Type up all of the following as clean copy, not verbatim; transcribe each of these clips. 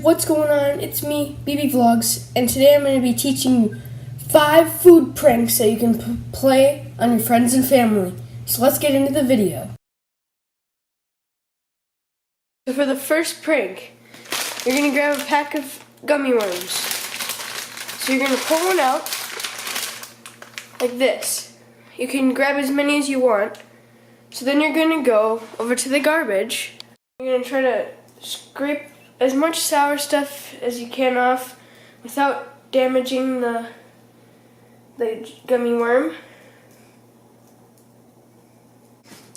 what's going on? It's me, BB Vlogs, and today I'm going to be teaching you 5 food pranks that you can play on your friends and family. So let's get into the video. So for the first prank, you're going to grab a pack of gummy worms. So you're going to pull one out like this. You can grab as many as you want. So then you're going to go over to the garbage. You're going to try to scrape as much sour stuff as you can off without damaging the gummy worm.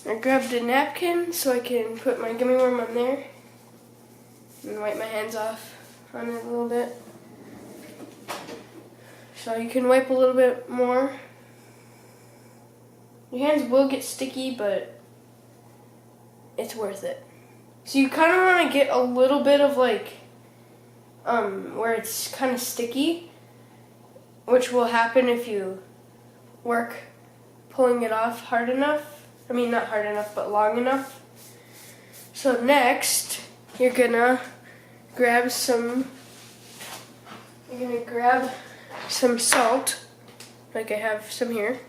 I grabbed a napkin so I can put my gummy worm on there and wipe my hands off on it a little bit. So you can wipe a little bit more. Your hands will get sticky, but it's worth it. So you kind of want to get a little bit of where it's kind of sticky, which will happen if you work pulling it off hard enough. I mean, not hard enough, but long enough. So next, you're gonna grab some salt, like I have some here.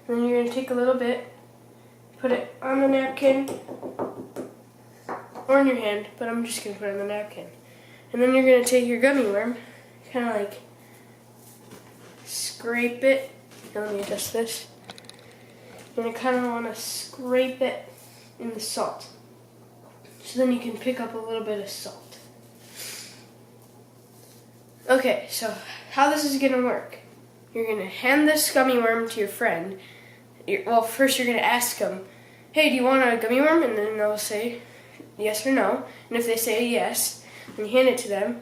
And then you're gonna take a little bit, put it on the napkin, or in your hand, but I'm just going to put it on the napkin. And then you're going to take your gummy worm, kind of like scrape it. Now let me adjust this. You're going to kind of want to scrape it in the salt. So then you can pick up a little bit of salt. Okay, so how this is going to work. You're going to hand this gummy worm to your friend. Well, first you're going to ask them, hey, do you want a gummy worm? And then they'll say yes or no. And if they say yes, then you hand it to them.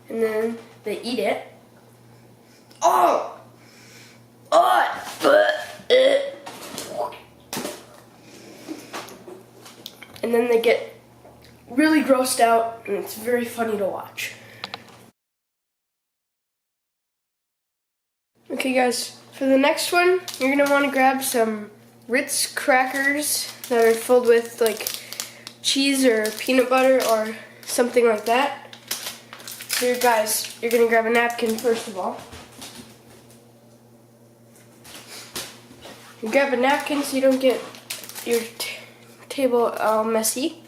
And then they eat it. Oh! And then they get really grossed out, and it's very funny to watch. Okay guys, for the next one, you're going to want to grab some Ritz crackers that are filled with cheese or peanut butter or something like that. So you're going to grab a napkin first of all. You grab a napkin so you don't get your table all messy.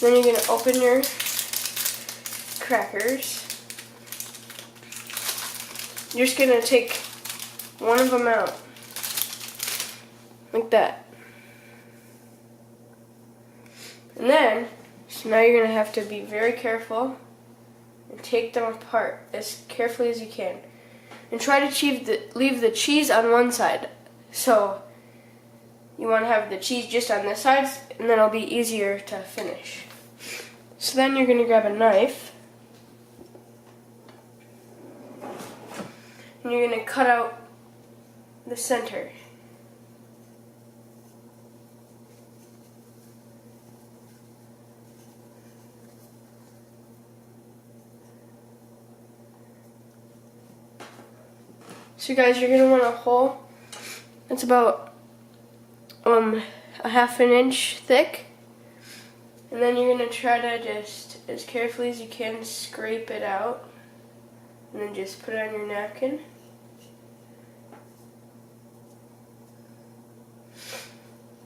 Then you're going to open your crackers. You're just going to take one of them out, like that. And then, so now you're going to have to be very careful and take them apart as carefully as you can. And try to leave the cheese on one side. So you want to have the cheese just on this side, and then it'll be easier to finish. So then you're going to grab a knife. And you're going to cut out the center. So guys, you're going to want a hole that's about a ½ inch thick. And then you're going to try to just, as carefully as you can, scrape it out. And then just put it on your napkin.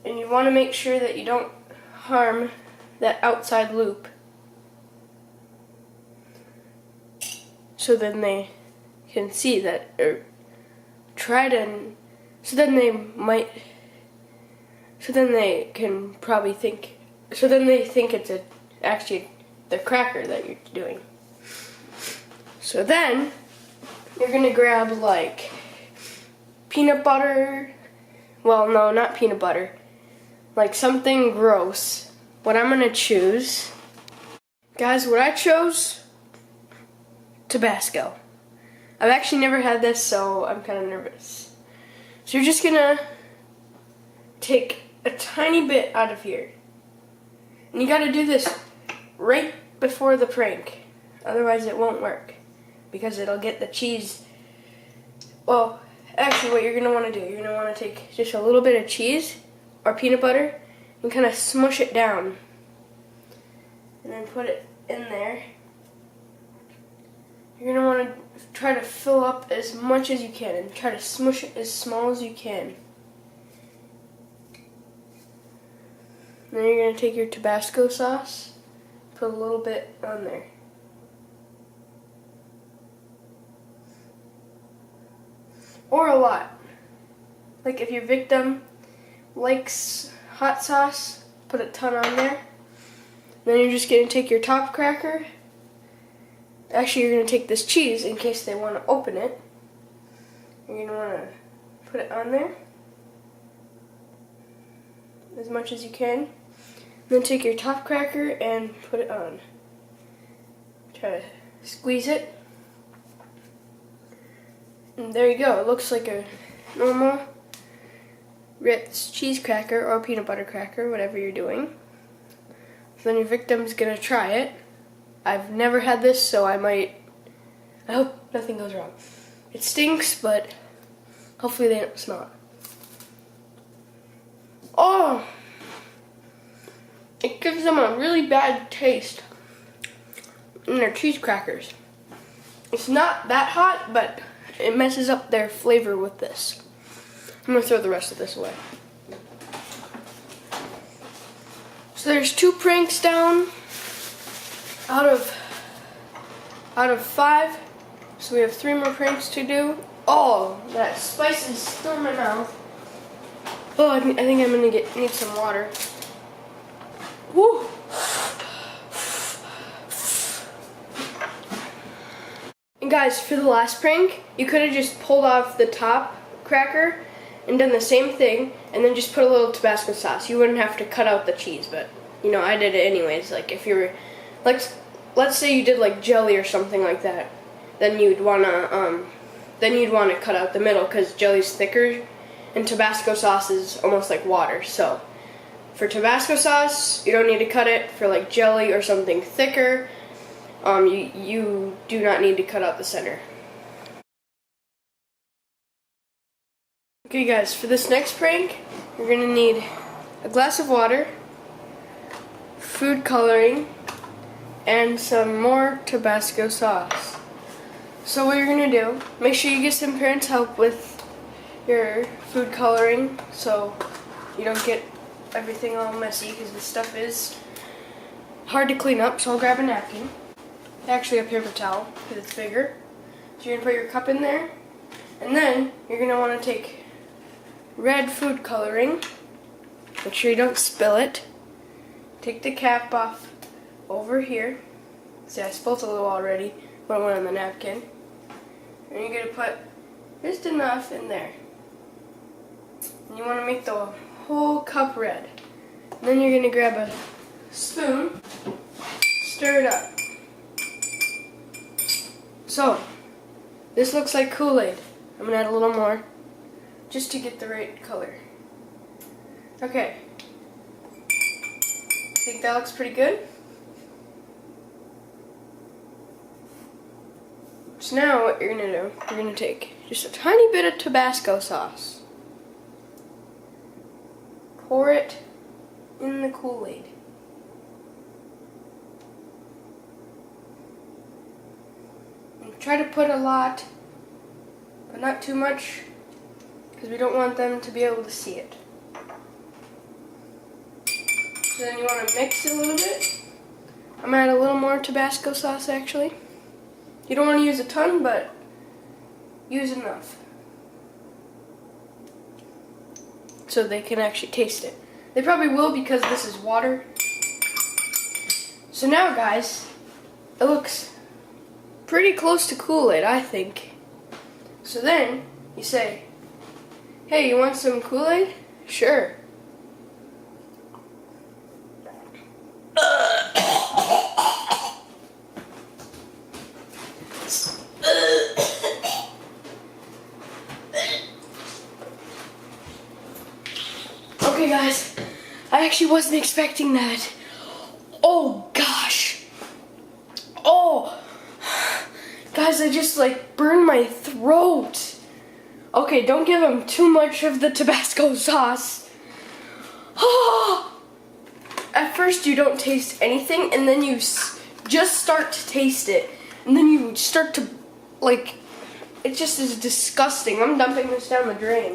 And you want to make sure that you don't harm that outside loop. So then they can see that, or try to, so then they can probably think, so then they think it's actually the cracker that you're doing. So then, you're going to grab peanut butter, well no, not peanut butter, something gross. What I'm going to choose, guys, what I chose, Tabasco. I've actually never had this, so I'm kind of nervous. So you're just going to take a tiny bit out of here. And you got to do this right before the prank, otherwise it won't work. Because it'll get the cheese. Well, actually what you're going to want to do, you're going to want to take just a little bit of cheese or peanut butter and kind of smush it down. And then put it in there. You're going to want to try to fill up as much as you can and try to smush it as small as you can. Then you're going to take your Tabasco sauce, put a little bit on there. Or a lot. Like if your victim likes hot sauce, put a ton on there. Then you're just going to take your top cracker. Actually, you're going to take this cheese in case they want to open it. You're going to want to put it on there as much as you can. Then take your top cracker and put it on. Try to squeeze it. And there you go. It looks like a normal Ritz cheese cracker or peanut butter cracker, whatever you're doing. So then your victim's going to try it. I've never had this, so I hope nothing goes wrong. It stinks, but hopefully they don't smell it. Oh! It gives them a really bad taste in their cheese crackers. It's not that hot, but it messes up their flavor with this. I'm going to throw the rest of this away. So there's 2 pranks down out of 5. So we have 3 more pranks to do. Oh, that spice is still in my mouth. Oh, I think I'm going to need some water. Woo! And guys, for the last prank, you could have just pulled off the top cracker and done the same thing, and then just put a little Tabasco sauce. You wouldn't have to cut out the cheese, but you know, I did it anyways. Like if you were, like, let's say you did like jelly or something like that, then you'd wanna cut out the middle because jelly's thicker, and Tabasco sauce is almost like water. So for Tabasco sauce, you don't need to cut it. For like jelly or something thicker, you do not need to cut out the center. Okay guys, for this next prank, you're going to need a glass of water, food coloring, and some more Tabasco sauce. So what you're going to do, make sure you get some parents' help with your food coloring so you don't get everything all messy, because this stuff is hard to clean up. So I'll grab a napkin, actually a paper towel because it's bigger. So you're going to put your cup in there, and then you're going to want to take red food coloring. Make sure you don't spill it. Take the cap off over here. See, I spilled a little already, but I went on the napkin. And you're going to put just enough in there. And you want to make the whole cup red. And then you're going to grab a spoon, stir it up. So, this looks like Kool-Aid. I'm going to add a little more, just to get the right color. Okay. I think that looks pretty good. So now what you're going to do, you're going to take just a tiny bit of Tabasco sauce. Pour it in the Kool-Aid. And try to put a lot, but not too much, because we don't want them to be able to see it. So then you want to mix it a little bit. I'm going to add a little more Tabasco sauce actually. You don't want to use a ton, but use enough so they can actually taste it. They probably will because this is water. So now guys, it looks pretty close to Kool-Aid, I think. So then you say, hey, you want some Kool-Aid? Sure. Okay guys, I actually wasn't expecting that. Oh gosh. Oh. Guys, I just like burned my throat. Okay, don't give them too much of the Tabasco sauce. first you don't taste anything, and then you just start to taste it, and then you start to, like, it just is disgusting. I'm dumping this down the drain.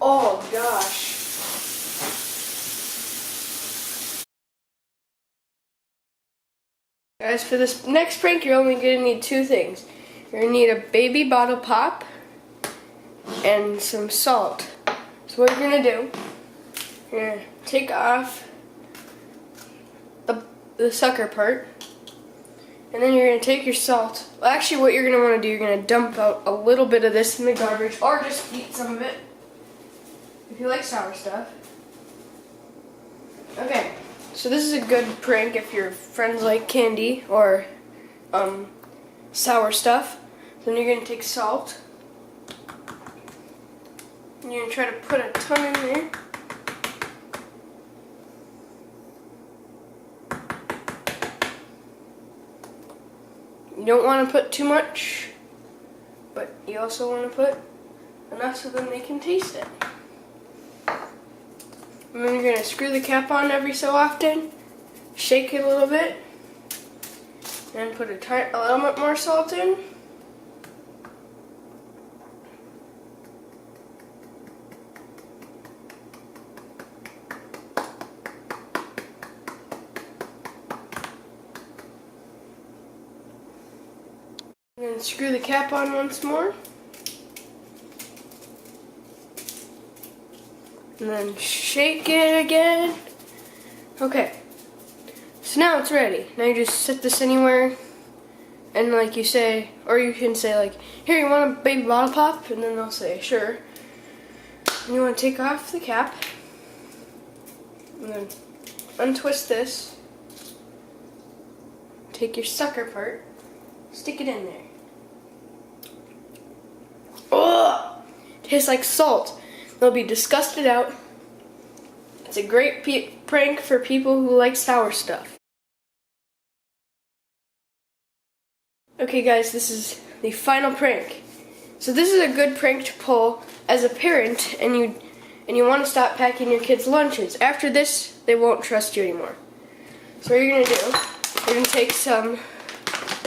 Oh gosh. Guys, for this next prank, you're only gonna need two things. You're gonna need a baby bottle pop and some salt. So what you're gonna do, you're gonna take off the sucker part, and then you're gonna take your salt. Well, actually, what you're gonna want to do, you're gonna dump out a little bit of this in the garbage, or just eat some of it if you like sour stuff. Okay, so this is a good prank if your friends like candy or sour stuff. Then you're gonna take salt. And you're gonna try to put a ton in there. You don't want to put too much, but you also want to put enough so then they can taste it. And then you're going to screw the cap on every so often, shake it a little bit, and put a little bit more salt in. And then screw the cap on once more. And then shake it again. Okay. So now it's ready. Now you just set this anywhere. And like you say, or you can say like, here, you want a baby bottle pop? And then they'll say, sure. And you want to take off the cap. And then untwist this. Take your sucker part. Stick it in there. Oh! Tastes like salt. They'll be disgusted out. It's a great prank for people who like sour stuff. Okay guys, this is the final prank. So this is a good prank to pull as a parent, and you want to stop packing your kids' lunches. After this, they won't trust you anymore. So what you're going to do, you're going to take some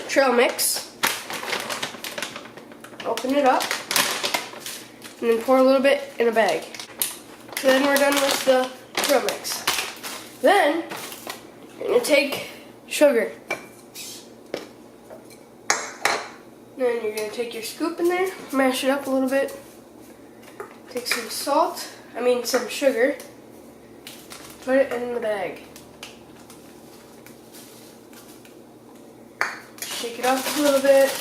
trail mix, open it up, and then pour a little bit in a bag. So then we're done with the trail mix. Then you're going to take sugar. Then you're going to take your scoop in there, mash it up a little bit. Take some some sugar, put it in the bag. Shake it up a little bit.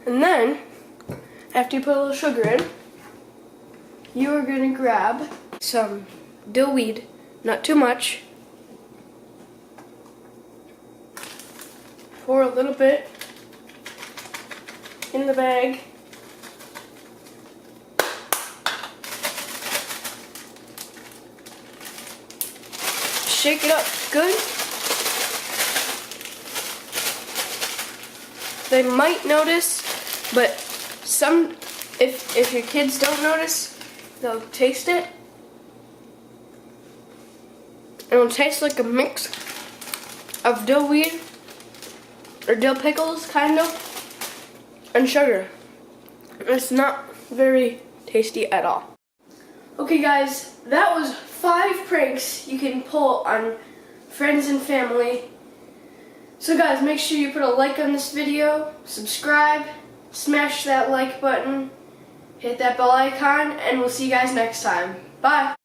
And then, after you put a little sugar in, you are going to grab some dill weed, not too much. Pour a little bit in the bag. Shake it up good. They might notice, but if your kids don't notice, they'll taste it. It'll taste like a mix of dill weed or dill pickles, kind of, and sugar. It's not very tasty at all. Okay guys, that was 5 pranks you can pull on friends and family. So guys, make sure you put a like on this video, subscribe, smash that like button, hit that bell icon, and we'll see you guys next time. Bye!